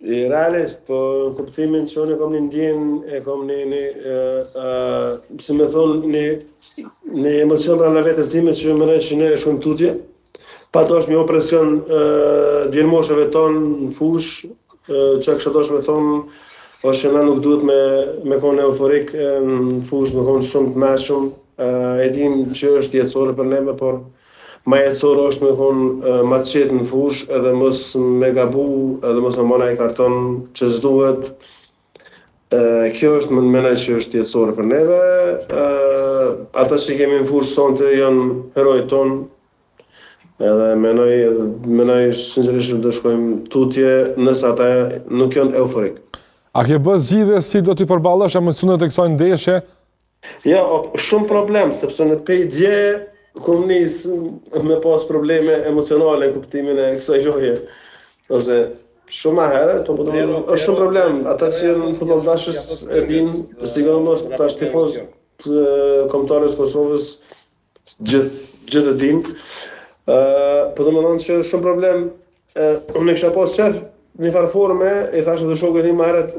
realisht, po në kuptimin që unë e kom një ndjenë, e kom si me thonë, një emocion pra në vetës time që më që ne shumë tutje, pa dosh një opresion djelmoshëve tonë në fush, që kështë dosh me thonë, është që na nuk duhet me konë euforik në fush, me konë shumë të meshëm, e dim që është jetësore për neve, por ma jetësore është me konë ma të qetë në fush, edhe mos me gabu, edhe mos me mona i karton që s'duhet. Kjo është më menaj që është jetësore për neve. Ata që kemi në fush sonte janë herojë tonë, edhe menaj sinqerisht do shkojmë tutje nëse ata nuk janë euforik. A ke bë zgjidhje si do t'i përballosh emocionet e kësaj ndeshje? Ja, shumë problem, sepse në dje kom nis me pas probleme emocionale në kuptimin e kësaj loje. Ose shumë ma herë, është shumë problem. Ata që janë futbolldashës e din, sigurisht tash tifoz kombëtarës Kosovës gjithë e din. Po domethënë që shumë problem. Unë kisha pas qef një farë forme, i thashë dhe shokët një ma herët